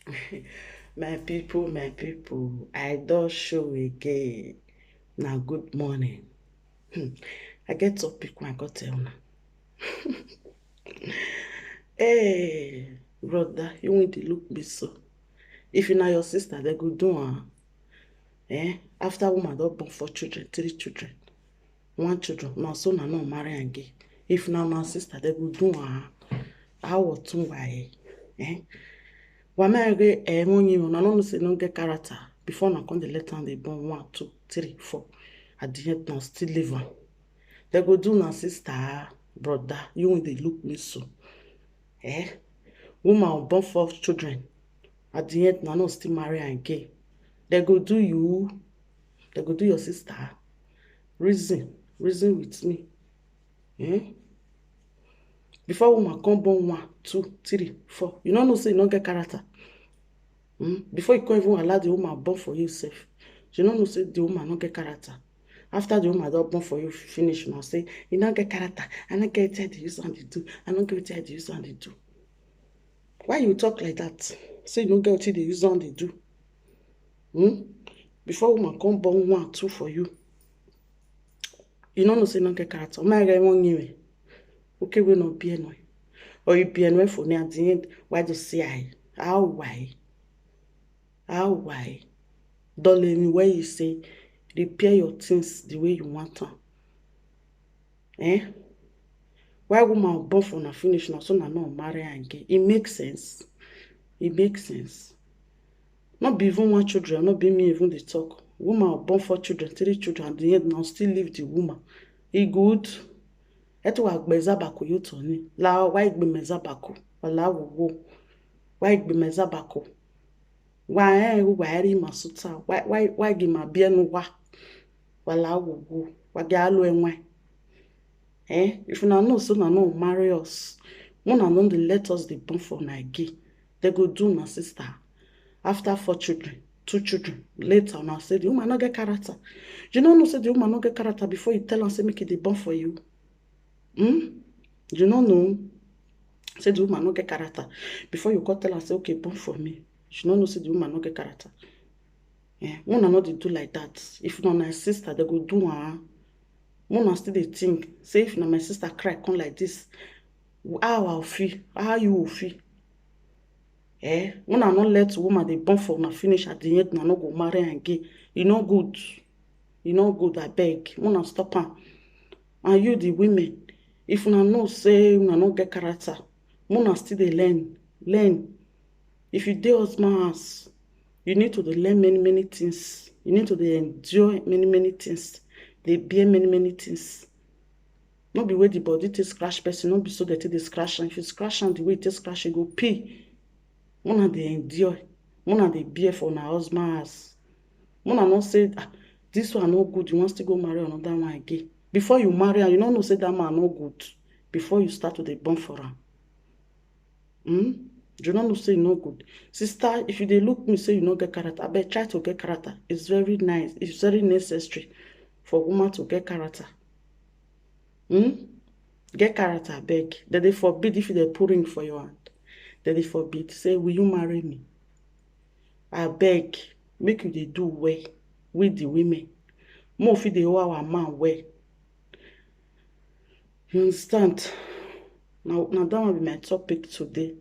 My people, I don't show again. Now, good morning. I get topic when I got tell now. Hey, brother, you want to look me so. If you know your sister, they go do after woman don born 4 children, 3 children, 1 children, now so na no marry again. If now my sister, they go do how what why Wamege money on no say no get character before na come the let am dey born 1, 2, 3, 4. At the end, now still live am. They go do na sister, brother. You when they look me so, eh? Woman born 4 children. At the end, now no still marry again. They go do you. They go do your sister. Reason with me, eh? Before woman come born 1, 2, 3, 4. You no know say you no get character. Before you can't even allow the woman born for yourself, you don't know say the woman not get character. After the woman don born for you finish, now say you not get character. I not get wetin I dey use and dey do. I not get wetin I dey use and dey do. Why you talk like that? Say you don't get wetin dey use and dey do. Before woman come born 1, 2 for you, you don't know say you not get character. My guy won't you. Okay, we not be anyway. Or you be anyway for me at the end. Why do say I? How why? How why? Don't let me where you say repair your things the way you want them. Why woman born for na finish now so na no marry again? It makes sense. It makes sense. Not be even 1 children, not be me even the talk. Woman born 4 children, 3 children, and the end now still leave the woman. It good. Eto wa gbeza bako yo toni. La why gbe meza bako? Wala wo. Why gbe meza bako? Why masuta? Why gi ma bienu wa? Wala wo. Wage alo enwe. If una know so na no marry us. Una know they let us dey born for na gay. They go do na sister. After 4 children, 2 children, later now say the woman no get character. You know say the woman no get character before you tell her say make it dey born for you. You know say the woman no get character before you go tell her say okay born for me. You know say the woman no get character. Una no dey do like that. If na my sister, they go do her. Una still dey think say if na my sister cry come like this, how I feel? How you will feel? Una not let woman dey born for una finish at the end, na no go marry again. E no good. E no good, I beg. Una stop am. And you the women, if una know say una no get character, una still dey learn. If you dey husband house, you need to dey learn many things. You need to dey endure many things. They bear many things. Not be where the body take scratch person, not be so that they scratch. And if you scratch and the way it take scratch, you go pay. Mona they endure. Mona they bear for na husband house. Mona not say this one no good. You want to go marry another one again. Before you marry, you don't know say that man no good. Before you start to dey born for am. You don't know say no good. Sister, if you dey look me say you no get character, I bet try to get character. It's very nice. It's very necessary for woman to get character. Get character, beg. That they forbid if they put ring for your hand. That they forbid. Say, will you marry me? I beg. Make you they do well with the women. More if they owe our man well. You understand? Now that will be my topic today.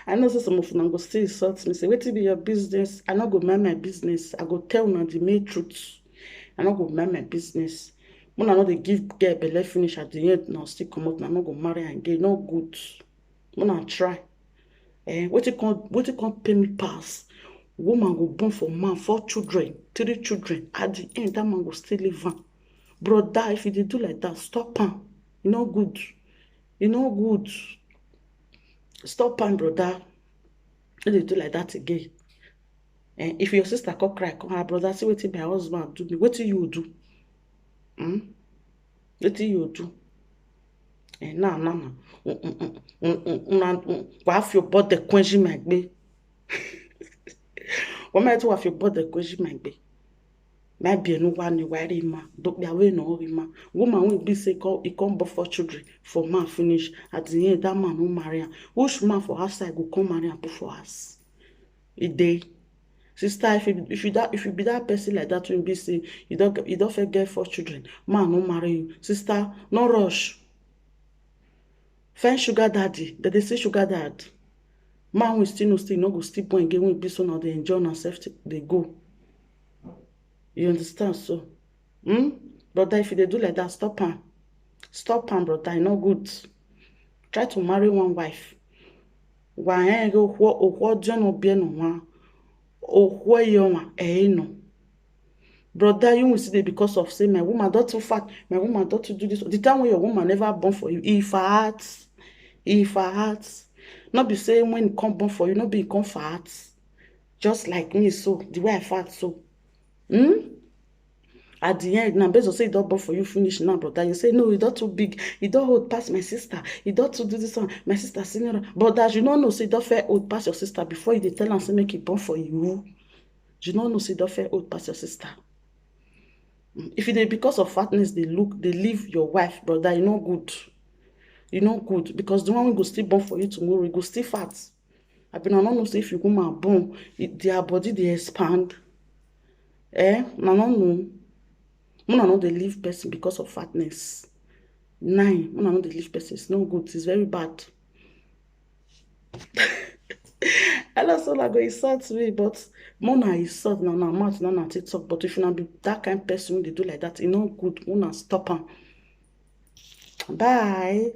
I know some of them go still insult me. Say, what be your business? I not go mind my business. I go tell them the main truth. I not go mind my business. When I know they give girl belle finish at the end, now still come out, now not go marry again. No good. When I try. What you can't pay me pass. Woman go born for man, 4 children, 3 children. At the end, that man go still live on. Brother, if you dey do like that, stop am. You no good. You no good. Stop am, brother. If they do like that again. If your sister come cry, come her brother, see wetin my husband do me. Wetin you do? Wetin you do? Now. Why have your body quenching my baby? What am I to have your body quenching my baby? Maybe no one worry ma. Don't be away no ma. Woman will be say he come born 4 children for man finish. At the end, that man who marry her. Which man for outside go come marry and put for us? e dey. Sister, if you be that person like that, when be say you don't fit get 4 children, man no marry you. Sister, no rush. Find sugar daddy. They say sugar dad. Man will still no go still born again when be so now they enjoy themselves, they go. You understand? So, brother, if you do like that, stop him. Stop him, brother. It's not good. Try to marry one wife. Why go brother, you will see that because of say my woman not too fat, my woman not to do this. The time when your woman never born for you, if I heart, not be saying when it come born for you, not be come fat, just like me. So the way I fat, so at the end, now based on say it don't born for you finish now, brother. You say no, it don't too big, it don't hold past my sister, it don't to do this one, my sister senior. But as you don't know, say it don't fair hold past your sister before you tell and say make it born for you. You don't know, say it don't fair hold past your sister. If it is because of fatness, they leave your wife, brother, you know good. You know good. Because the one will go still born for you tomorrow, you go still fat. I don't know say if you go my born, their body they expand. I don't know. I know they leave person because of fatness. 9. I know they leave person. It's no good. It's very bad. I know so like go insult me, but Mona insult now mouth now na TikTok. But if you not be that kind of person, they do like that, it's not good. Mona stop her. Bye.